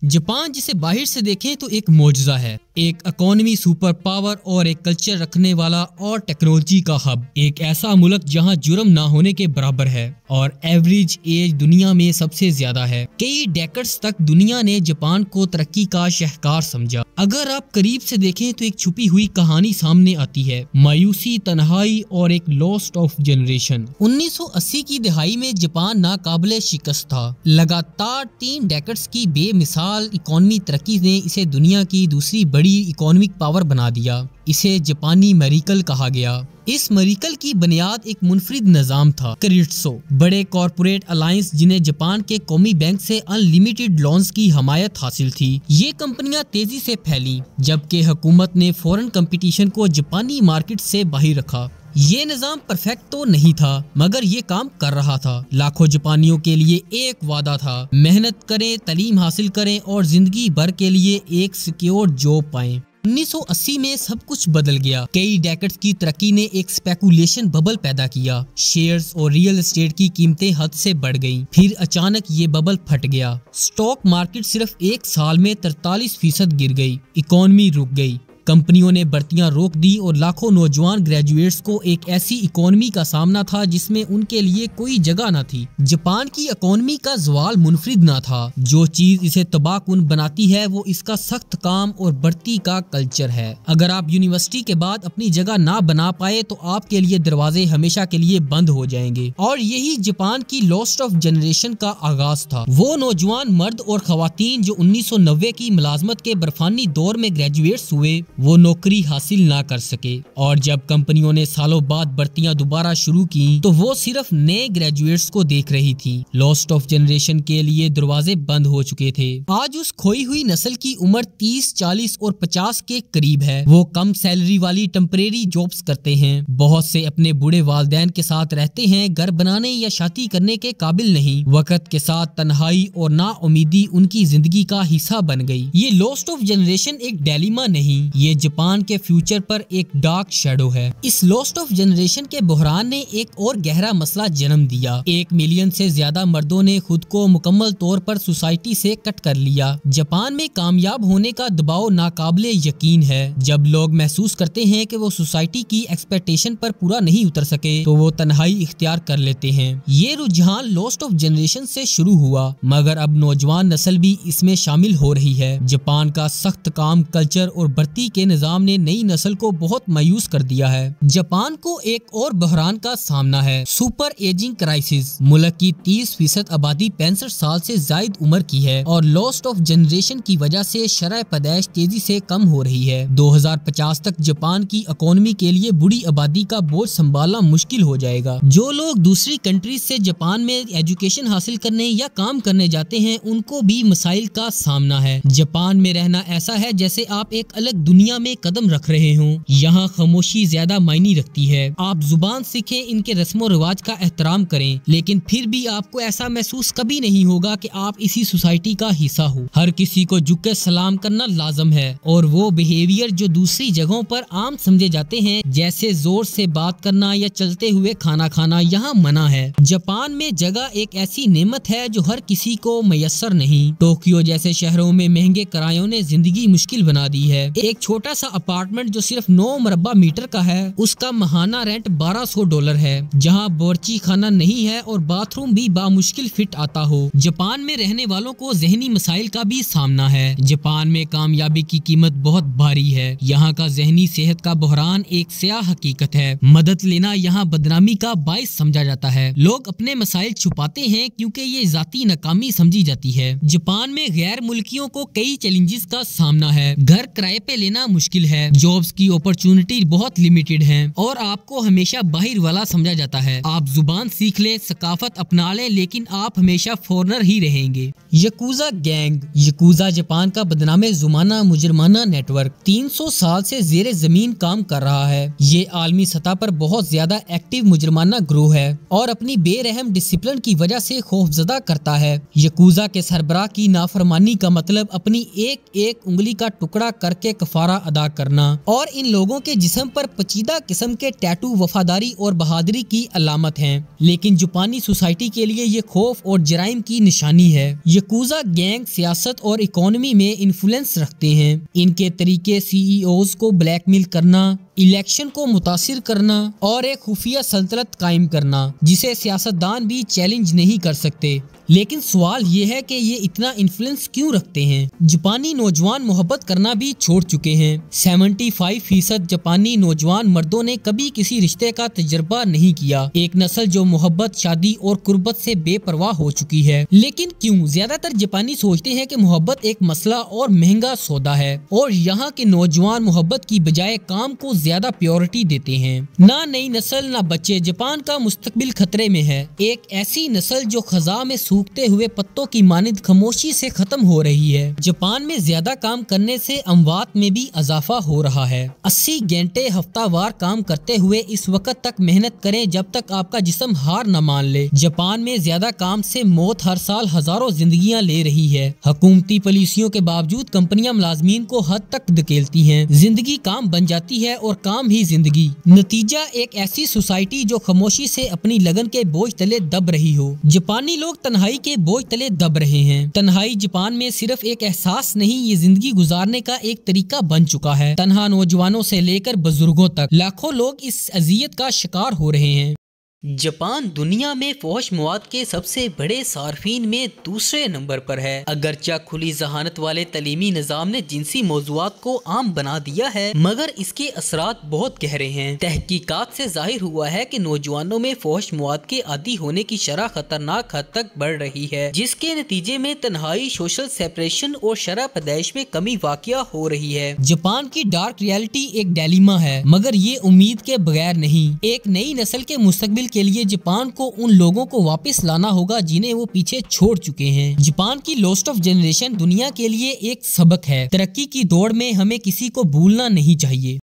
Japan जिसे बाहर से देखें तो एक मौजज़ा है, एक इकोनॉमी सुपर पावर और एक कल्चर रखने वाला और टेक्नोलॉजी का हब। एक ऐसा मुल्क जहां जुर्म ना होने के बराबर है और एवरेज एज दुनिया में सबसे ज्यादा है। कई डेकेड्स तक दुनिया ने जापान को तरक्की का शाहकार समझा। अगर आप करीब से देखें तो एक छुपी हुई कहानी सामने आती है, मायूसी, तन्हाई और एक लॉस्ट ऑफ जनरेशन। 1980 की दहाई में जापान नाकाबिले शिकस्त था। लगातार 3 डेकेड्स की बेमिसाल इकोनॉमी तरक्की ने इसे दुनिया की दूसरी बड़ी इकोनॉमिक पावर बना दिया। इसे जापानी मेरिकल कहा गया। इस मेरिकल की बुनियाद एक मुनफरिद निजाम था, क्रेडिट्सो, बड़े कॉर्पोरेट अलायंस जिन्हें जापान के कौमी बैंक से अनलिमिटेड लोन्स की हमायत हासिल थी। ये कंपनियां तेजी से फैली जबकि हुकूमत ने फॉरेन कंपटीशन को जापानी मार्केट से बाहर रखा। ये निजाम परफेक्ट तो नहीं था मगर ये काम कर रहा था। लाखों जापानियों के लिए एक वादा था, मेहनत करें, तालीम हासिल करें और जिंदगी भर के लिए एक सिक्योर जॉब पाएं। 1980 में सब कुछ बदल गया। कई डेकेड्स की तरक्की ने एक स्पेकुलेशन बबल पैदा किया। शेयर्स और रियल एस्टेट की कीमतें हद से बढ़ गईं। फिर अचानक ये बबल फट गया। स्टॉक मार्केट सिर्फ एक साल में 43% गिर गई। इकोनॉमी रुक गई। कंपनियों ने भर्तियां रोक दी और लाखों नौजवान ग्रेजुएट्स को एक ऐसी इकोनॉमी का सामना था जिसमें उनके लिए कोई जगह न थी। जापान की इकोनॉमी का जवाल मुनफरिद न था। जो चीज इसे तबाहकुन बनाती है वो इसका सख्त काम और बढ़ती का कल्चर है। अगर आप यूनिवर्सिटी के बाद अपनी जगह ना बना पाए तो आपके लिए दरवाजे हमेशा के लिए बंद हो जाएंगे। और यही जापान की लॉस्ट ऑफ जनरेशन का आगाज था। वो नौजवान मर्द और खवातीन जो 1990 की मुलाजमत के बर्फानी दौर में ग्रेजुएट्स हुए, वो नौकरी हासिल ना कर सके और जब कंपनियों ने सालों बाद भर्तियां दोबारा शुरू की तो वो सिर्फ नए ग्रेजुएट्स को देख रही थी। लॉस्ट ऑफ जनरेशन के लिए दरवाजे बंद हो चुके थे। आज उस खोई हुई नस्ल की उम्र 30, 40 और 50 के करीब है। वो कम सैलरी वाली टेम्परेरी जॉब्स करते हैं। बहुत से अपने बूढ़े वालिदैन के साथ रहते हैं। घर बनाने या शादी करने के काबिल नहीं। वक्त के साथ तन्हाई और नाउमीदी उनकी जिंदगी का हिस्सा बन गई। ये लॉस्ट ऑफ जनरेशन एक डिलेमा नहीं, ये जापान के फ्यूचर पर एक डार्क शैडो है। इस लॉस्ट ऑफ जनरेशन के बहरान ने एक और गहरा मसला जन्म दिया। 1 मिलियन से ज्यादा मर्दों ने खुद को मुकम्मल तौर पर सोसाइटी से कट कर लिया। जापान में कामयाब होने का दबाव नाकाबिले यकीन है। जब लोग महसूस करते हैं कि वो सोसाइटी की एक्सपेक्टेशन पर पूरा नहीं उतर सके तो वो तन्हाई इख्तियार कर लेते हैं। ये रुझान लॉस्ट ऑफ जनरेशन से शुरू हुआ मगर अब नौजवान नस्ल भी इसमें शामिल हो रही है। जापान का सख्त काम, कल्चर और बढ़ती के निजाम ने नई नस्ल को बहुत मायूस कर दिया है। जापान को एक और बहरान का सामना है, सुपर एजिंग क्राइसिस। मुल्क की 30% आबादी 65 साल से जायद उम्र की है और लॉस्ट ऑफ जनरेशन की वजह से शरह पैदाइश तेजी से कम हो रही है। 2050 तक जापान की इकोनॉमी के लिए बूढ़ी आबादी का बोझ संभालना मुश्किल हो जाएगा। जो लोग दूसरी कंट्रीज से जापान में एजुकेशन हासिल करने या काम करने जाते हैं उनको भी मसाइल का सामना है। जापान में रहना ऐसा है जैसे आप एक अलग दुनिया में कदम रख रहे हों। यहाँ खामोशी ज्यादा मायने रखती है। आप जुबान सीखें, इनके रस्मो रिवाज का एहतराम करें, लेकिन फिर भी आपको ऐसा महसूस कभी नहीं होगा कि आप इसी सोसाइटी का हिस्सा हो। हर किसी को झुक कर सलाम करना लाजम है और वो बिहेवियर जो दूसरी जगहों पर आम समझे जाते हैं, जैसे जोर से बात करना या चलते हुए खाना खाना, यहाँ मना है। जापान में जगह एक ऐसी नेमत है जो हर किसी को मयसर नहीं। टोक्यो जैसे शहरों में महंगे किरायों ने जिंदगी मुश्किल बना दी है। एक छोटा सा अपार्टमेंट जो सिर्फ 9 मरबा मीटर का है उसका माहाना रेंट $1200 है, जहां बावर्ची खाना नहीं है और बाथरूम भी बामुश्किल फिट आता हो। जापान में रहने वालों को जहनी मसाइल का भी सामना है। जापान में कामयाबी की कीमत बहुत भारी है। यहाँ का जहनी सेहत का बहरान एक स्याह हकीकत है। मदद लेना यहाँ बदनामी का बाइस समझा जाता है। लोग अपने मसाइल छुपाते हैं क्योंकि ये जाती नाकामी समझी जाती है। जापान में गैर मुल्कियों को कई चैलेंजेस का सामना है। घर किराए पे लेना मुश्किल है, जॉब्स की अपॉर्चुनिटी बहुत लिमिटेड हैं और आपको हमेशा बाहर वाला समझा जाता है। आप जुबान सीख ले, सकाफत अपना ले, लेकिन आप हमेशा फॉरेनर ही रहेंगे। यकूजा गैंग। यकूजा जापान का बदनामे जुमाना मुजरमाना नेटवर्क 300 साल से जेरे जमीन काम कर रहा है। ये आलमी सतह पर बहुत ज्यादा एक्टिव मुजरमाना ग्रोह है और अपनी बेरहम डिसिप्लिन की वजह से खौफजदा करता है। यकूजा के सरबराह की नाफरमानी का मतलब अपनी एक एक उंगली का टुकड़ा करके कफारा किरदार अदा करना, और इन लोगों के जिस्म पर पेचीदा किस्म के टैटू वफादारी और बहादुरी की अलामत हैं। लेकिन जापानी सोसाइटी के लिए ये खौफ और जराइम की निशानी है। याकूजा गैंग सियासत और इकोनॉमी में इन्फ्लुएंस रखते हैं। इनके तरीके सीईओज को ब्लैकमेल करना, इलेक्शन को मुतासिर करना और एक खुफिया सल्तनत कायम करना जिसे सियासतदान भी चैलेंज नहीं कर सकते। लेकिन सवाल ये है कि ये इतना इन्फ्लुएंस क्यों रखते हैं? जापानी नौजवान मोहब्बत करना भी छोड़ चुके हैं। 75% जापानी नौजवान मर्दों ने कभी किसी रिश्ते का तजर्बा नहीं किया। एक नस्ल जो मोहब्बत, शादी और कुर्बत से बेपरवाह हो चुकी है। लेकिन क्यों? ज्यादातर जापानी सोचते हैं कि मोहब्बत एक मसला और महंगा सौदा है, और यहाँ के नौजवान मोहब्बत की बजाय काम को ज्यादा प्रायोरिटी देते हैं। ना नई नस्ल ना बच्चे, जापान का मुस्तकबिल खतरे में है। एक ऐसी नस्ल जो खजा में सूखते हुए पत्तों की मानिंद खामोशी से खत्म हो रही है। जापान में ज्यादा काम करने से अमवात में भी इजाफा हो रहा है। 80 घंटे हफ्तावार काम करते हुए इस वक्त तक मेहनत करें जब तक आपका जिस्म हार न मान ले। जापान में ज्यादा काम से मौत हर साल हजारों जिंदगियां ले रही है। हुकूमती पॉलिसियों के बावजूद कंपनियां मुलाजमीन को हद तक धकेलती हैं। जिंदगी काम बन जाती है और काम ही जिंदगी। नतीजा एक ऐसी सोसाइटी जो खामोशी से अपनी लगन के बोझ तले दब रही हो। जापानी लोग तन्हाई के बोझ तले दब रहे हैं। तन्हाई जापान में सिर्फ एक एहसास नहीं, ये जिंदगी गुजारने का एक तरीका बन चुका है। तन्हा नौजवानों से लेकर बुजुर्गों तक लाखों लोग इस अजियत का शिकार हो रहे हैं। जापान दुनिया में फौश मवाद के सबसे बड़े सार्फिन में दूसरे नंबर पर है। अगरचा खुली जहानत वाले तलीमी निज़ाम ने जिनसी मौज़ूआत को आम बना दिया है, मगर इसके असरात बहुत गहरे हैं। तहकीकात से जाहिर हुआ है कि नौजवानों में फौश मवाद के आदी होने की शरह खतरनाक हद तक बढ़ रही है, जिसके नतीजे में तन्हाई, सोशल सेपरेशन और शरह पैदाइश में कमी वाक़या हो रही है। जापान की डार्क रियलिटी एक डिलेमा है, मगर ये उम्मीद के बगैर नहीं। एक नई नस्ल के मुस्तकबिल के लिए जापान को उन लोगों को वापस लाना होगा जिन्हें वो पीछे छोड़ चुके हैं। जापान की लॉस्ट ऑफ जनरेशन दुनिया के लिए एक सबक है। तरक्की की दौड़ में हमें किसी को भूलना नहीं चाहिए।